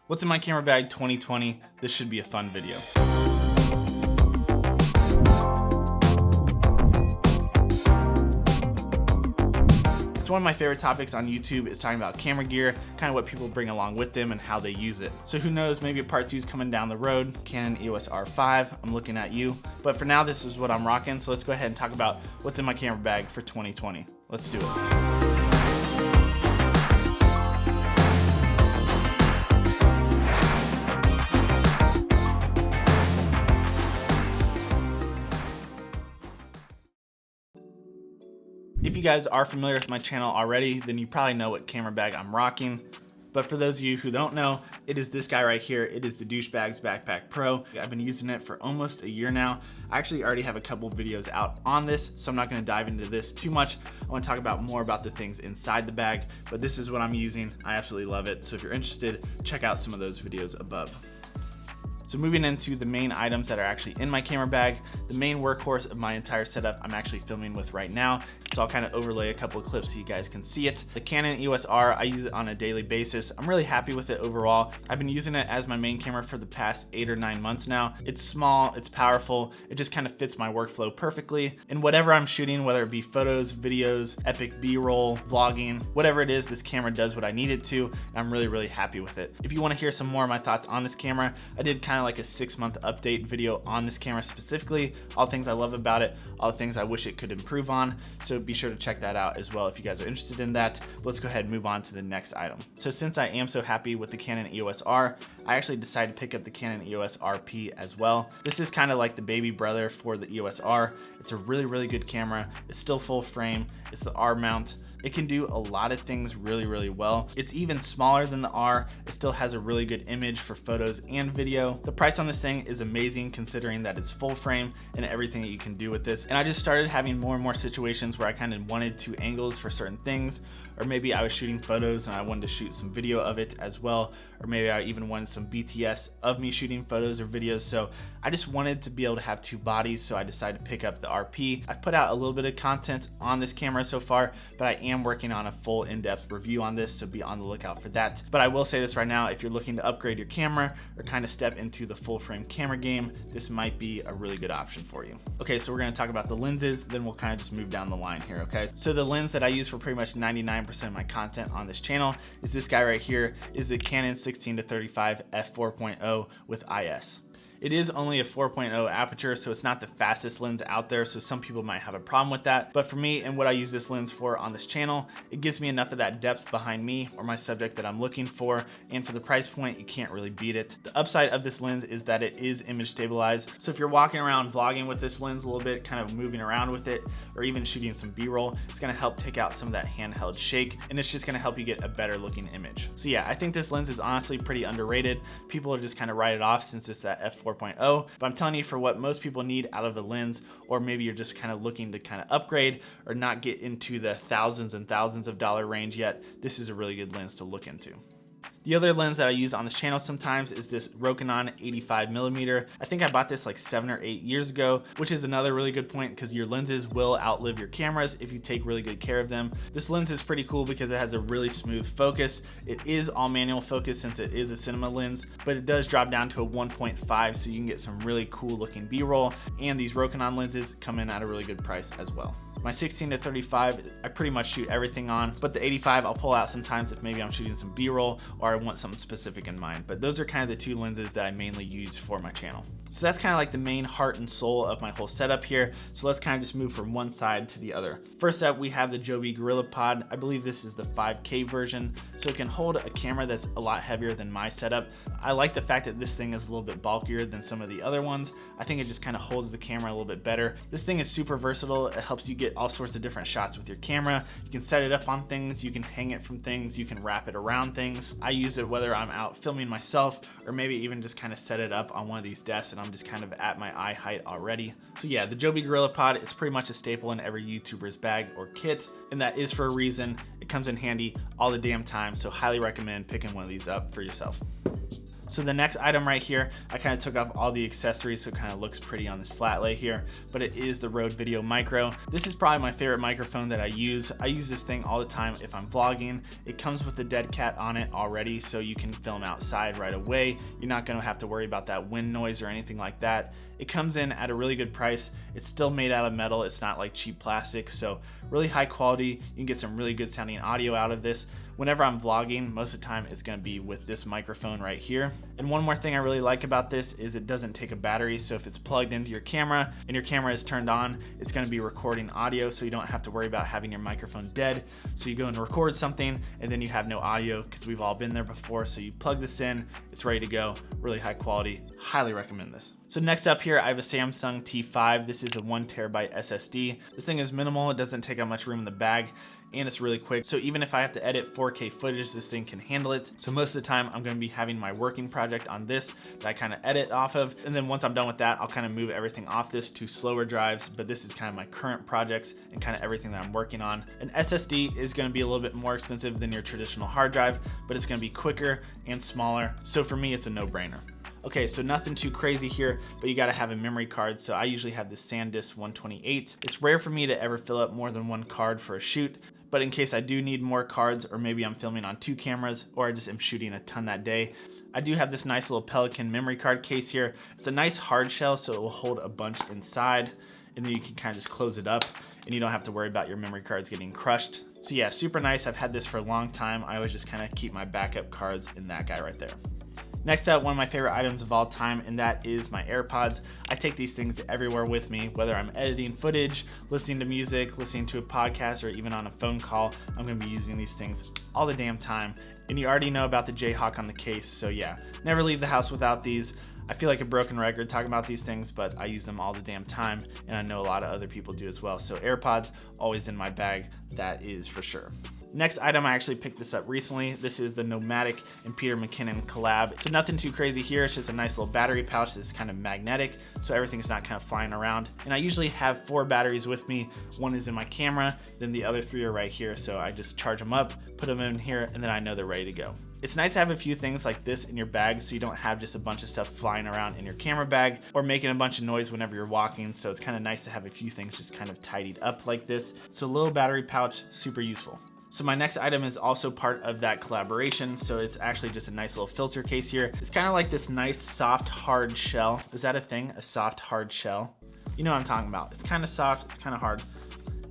What's in my camera bag 2020? This should be a fun video. It's one of my favorite topics on YouTube is talking about camera gear, kind of what people bring along with them and how they use it. So who knows, maybe a part 2 is coming down the road. Canon EOS R5, I'm looking at you. But for now, this is what I'm rocking. So let's go ahead and talk about what's in my camera bag for 2020. Let's do it. If you guys are familiar with my channel already, then you probably know what camera bag I'm rocking. But for those of you who don't know, it is this guy right here. It is the Douchebags Backpack Pro. I've been using it for almost a year now. I actually already have a couple videos out on this, so I'm not gonna dive into this too much. I wanna talk about more about the things inside the bag, but this is what I'm using. I absolutely love it. So if you're interested, check out some of those videos above. So moving into the main items that are actually in my camera bag, the main workhorse of my entire setup I'm actually filming with right now. So I'll kind of overlay a couple of clips so you guys can see it. The Canon EOS R, I use it on a daily basis. I'm really happy with it overall. I've been using it as my main camera for the past 8 or 9 months now. It's small, it's powerful, it just kind of fits my workflow perfectly. And whatever I'm shooting, whether it be photos, videos, epic B-roll, vlogging, whatever it is, this camera does what I need it to, and I'm really, really happy with it. If you want to hear some more of my thoughts on this camera, I did kind of like a 6-month update video on this camera specifically, all the things I love about it, all the things I wish it could improve on. So be sure to check that out as well if you guys are interested in that. Let's go ahead and move on to the next item. So since I am so happy with the Canon EOS R, I actually decided to pick up the Canon EOS RP as well. This is kind of like the baby brother for the EOS R. It's a really, really good camera. It's still full frame. It's the R mount. It can do a lot of things really, really well. It's even smaller than the R. It still has a really good image for photos and video. The price on this thing is amazing considering that it's full frame and everything that you can do with this. And I just started having more and more situations where I kind of wanted 2 angles for certain things, or maybe I was shooting photos and I wanted to shoot some video of it as well, or maybe I even wanted some BTS of me shooting photos or videos. So I just wanted to be able to have 2 bodies, so I decided to pick up the RP. I've put out a little bit of content on this camera so far, but I am working on a full in-depth review on this, so be on the lookout for that. But I will say this right now, if you're looking to upgrade your camera or kind of step into the full frame camera game, this might be a really good option for you. Okay, so we're gonna talk about the lenses, then we'll kind of just move down the line here, okay? So the lens that I use for pretty much 99% of my content on this channel is this guy right here, is the Canon 16-35 f4.0 with IS. It is only a 4.0 aperture, so it's not the fastest lens out there, so some people might have a problem with that. But for me and what I use this lens for on this channel, it gives me enough of that depth behind me or my subject that I'm looking for, and for the price point, you can't really beat it. The upside of this lens is that it is image stabilized, so if you're walking around vlogging with this lens a little bit, kind of moving around with it, or even shooting some B-roll, it's gonna help take out some of that handheld shake, and it's just gonna help you get a better looking image. So yeah, I think this lens is honestly pretty underrated. People are just kind of write it off since it's that f4.0, but I'm telling you, for what most people need out of the lens, or maybe you're just kind of looking to kind of upgrade or not get into the thousands and thousands of dollar range yet, this is a really good lens to look into. The other lens that I use on this channel sometimes is this ROKINON 85mm. I think I bought this like 7 or 8 years ago, which is another really good point because your lenses will outlive your cameras if you take really good care of them. This lens is pretty cool because it has a really smooth focus. It is all manual focus since it is a cinema lens, but it does drop down to a 1.5, so you can get some really cool looking B-roll, and these ROKINON lenses come in at a really good price as well. My 16-35, I pretty much shoot everything on, but the 85 I'll pull out sometimes if maybe I'm shooting some B-roll or I want something specific in mind. But those are kind of the 2 lenses that I mainly use for my channel. So that's kind of like the main heart and soul of my whole setup here. So let's kind of just move from one side to the other. First up, we have the JOBY GorillaPod. I believe this is the 5K version, so it can hold a camera that's a lot heavier than my setup. I like the fact that this thing is a little bit bulkier than some of the other ones. I think it just kind of holds the camera a little bit better. This thing is super versatile. It helps you get all sorts of different shots with your camera. You can set it up on things, you can hang it from things, you can wrap it around things. I use it whether I'm out filming myself or maybe even just kind of set it up on one of these desks and I'm just kind of at my eye height already. So yeah, the JOBY GorillaPod is pretty much a staple in every YouTuber's bag or kit, and that is for a reason. It comes in handy all the damn time, so highly recommend picking one of these up for yourself. So the next item right here, I kind of took off all the accessories so it kind of looks pretty on this flat lay here, but it is the Rode VIDEOMICRO. This is probably my favorite microphone that I use. I use this thing all the time if I'm vlogging. It comes with the dead cat on it already, so you can film outside right away. You're not gonna have to worry about that wind noise or anything like that. It comes in at a really good price. It's still made out of metal. It's not like cheap plastic, so really high quality. You can get some really good sounding audio out of this. Whenever I'm vlogging, most of the time it's gonna be with this microphone right here. And one more thing I really like about this is it doesn't take a battery, so if it's plugged into your camera and your camera is turned on, it's gonna be recording audio, so you don't have to worry about having your microphone dead. So you go and record something and then you have no audio, because we've all been there before. So you plug this in, it's ready to go, really high quality, highly recommend this. So next up here, I have a Samsung T5. This is a 1TB SSD. This thing is minimal, it doesn't take up much room in the bag, and it's really quick. So even if I have to edit 4K footage, this thing can handle it. So most of the time I'm gonna be having my working project on this that I kind of edit off of. And then once I'm done with that, I'll kind of move everything off this to slower drives, but this is kind of my current projects and kind of everything that I'm working on. An SSD is gonna be a little bit more expensive than your traditional hard drive, but it's gonna be quicker and smaller. So for me, it's a no-brainer. Okay, so nothing too crazy here, but you gotta have a memory card. So I usually have the SANDISK 128. It's rare for me to ever fill up more than one card for a shoot, but in case I do need more cards, or maybe I'm filming on 2 cameras, or I just am shooting a ton that day, I do have this nice little Pelican memory card case here. It's a nice hard shell, so it will hold a bunch inside, and then you can kind of just close it up, and you don't have to worry about your memory cards getting crushed. So yeah, super nice. I've had this for a long time. I always just kind of keep my backup cards in that guy right there. Next up, one of my favorite items of all time, and that is my AirPods. I take these things everywhere with me, whether I'm editing footage, listening to music, listening to a podcast, or even on a phone call. I'm gonna be using these things all the damn time. And you already know about the JHawk on the case, so yeah, never leave the house without these. I feel like a broken record talking about these things, but I use them all the damn time, and I know a lot of other people do as well. So AirPods, always in my bag, that is for sure. Next item, I actually picked this up recently. This is the Nomatic and Peter McKinnon collab. So nothing too crazy here. It's just a nice little battery pouch that's kind of magnetic, so everything's not kind of flying around. And I usually have 4 batteries with me. One is in my camera, then the other 3 are right here. So I just charge them up, put them in here, and then I know they're ready to go. It's nice to have a few things like this in your bag, so you don't have just a bunch of stuff flying around in your camera bag or making a bunch of noise whenever you're walking. So it's kind of nice to have a few things just kind of tidied up like this. So a little battery pouch, super useful. So my next item is also part of that collaboration. So it's actually just a nice little filter case here. It's kind of like this nice soft hard shell. Is that a thing? A soft hard shell? You know what I'm talking about. It's kind of soft, it's kind of hard.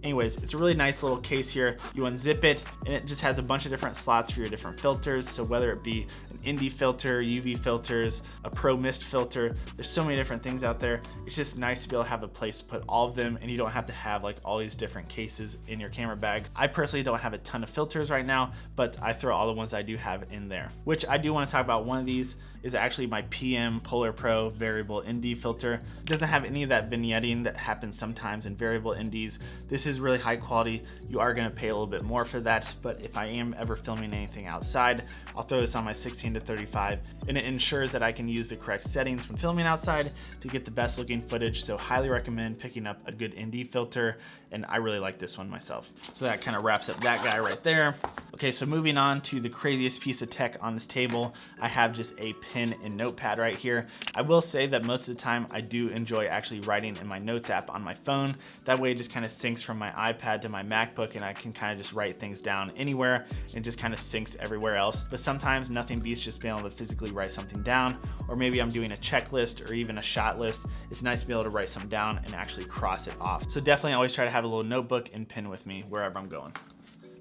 Anyways, it's a really nice little case here. You unzip it and it just has a bunch of different slots for your different filters. So whether it be an indie filter, UV filters, a pro mist filter, there's so many different things out there. It's just nice to be able to have a place to put all of them, and you don't have to have like all these different cases in your camera bag. I personally don't have a ton of filters right now, but I throw all the ones I do have in there, which I do want to talk about. One of these is actually my PM Polar Pro variable ND filter. It doesn't have any of that vignetting that happens sometimes in variable NDs. This is really high quality. You are gonna pay a little bit more for that, but if I am ever filming anything outside, I'll throw this on my 16-35, and it ensures that I can use the correct settings when filming outside to get the best looking footage. So highly recommend picking up a good ND filter, and I really like this one myself. So that kind of wraps up that guy right there. Okay, so moving on to the craziest piece of tech on this table, I have just a pen and notepad right here. I will say that most of the time I do enjoy actually writing in my notes app on my phone. That way it just kind of syncs from my iPad to my MacBook, and I can kind of just write things down anywhere and just kind of syncs everywhere else. But sometimes nothing beats just being able to physically write something down, or maybe I'm doing a checklist or even a shot list. It's nice to be able to write some down and actually cross it off. So definitely always try to have a little notebook and pen with me wherever I'm going.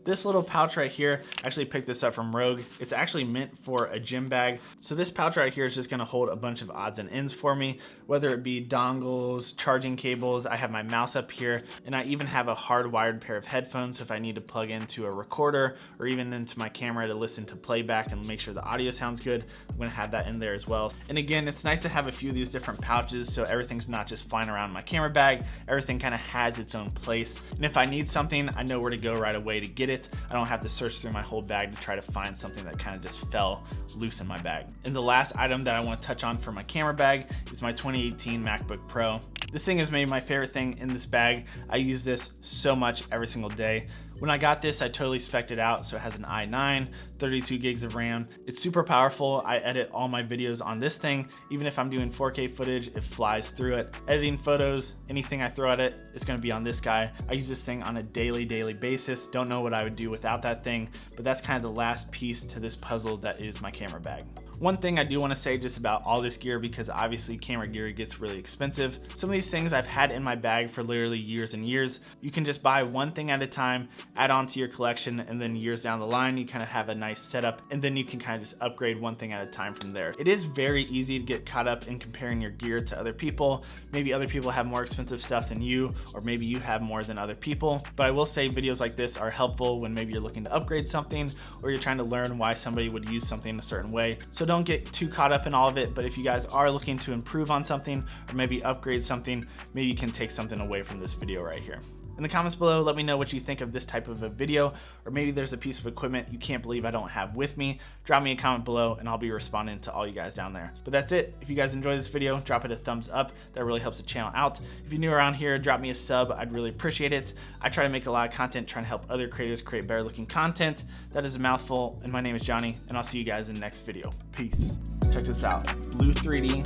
This little pouch right here, I actually picked this up from Rogue. It's actually meant for a gym bag. So this pouch right here is just gonna hold a bunch of odds and ends for me, whether it be dongles, charging cables. I have my mouse up here, and I even have a hardwired pair of headphones if I need to plug into a recorder or even into my camera to listen to playback and make sure the audio sounds good. I'm gonna have that in there as well. And again, it's nice to have a few of these different pouches so everything's not just flying around my camera bag. Everything kind of has its own place. And if I need something, I know where to go right away to get it. I don't have to search through my whole bag to try to find something that kind of just fell loose in my bag. And the last item that I want to touch on for my camera bag is my 2018 MacBook Pro. This thing is maybe my favorite thing in this bag. I use this so much every single day. When I got this, I totally spec'd it out. So it has an i9, 32 gigs of RAM. It's super powerful. I edit all my videos on this thing. Even if I'm doing 4K footage, it flies through it. Editing photos, anything I throw at it, it's gonna be on this guy. I use this thing on a daily basis. Don't know what I would do without that thing, but that's kind of the last piece to this puzzle that is my camera bag. One thing I do want to say just about all this gear, because obviously camera gear gets really expensive. Some of these things I've had in my bag for literally years and years. You can just buy one thing at a time, add on to your collection, and then years down the line, you kind of have a nice setup, and then you can kind of just upgrade one thing at a time from there. It is very easy to get caught up in comparing your gear to other people. Maybe other people have more expensive stuff than you, or maybe you have more than other people. But I will say videos like this are helpful when maybe you're looking to upgrade something, or you're trying to learn why somebody would use something a certain way. So don't get too caught up in all of it, but if you guys are looking to improve on something or maybe upgrade something, maybe you can take something away from this video right here. In the comments below, let me know what you think of this type of a video, or maybe there's a piece of equipment you can't believe I don't have with me. Drop me a comment below and I'll be responding to all you guys down there. But that's it. If you guys enjoyed this video, drop it a thumbs up. That really helps the channel out. If you're new around here, drop me a sub. I'd really appreciate it. I try to make a lot of content trying to help other creators create better looking content. That is a mouthful, and my name is Johnny, and I'll see you guys in the next video. Peace. Check this out. Blue 3D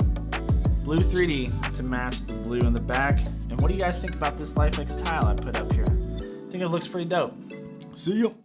to match the blue in the back. And what do you guys think about this LifeX tile I put up here? I think it looks pretty dope. See ya.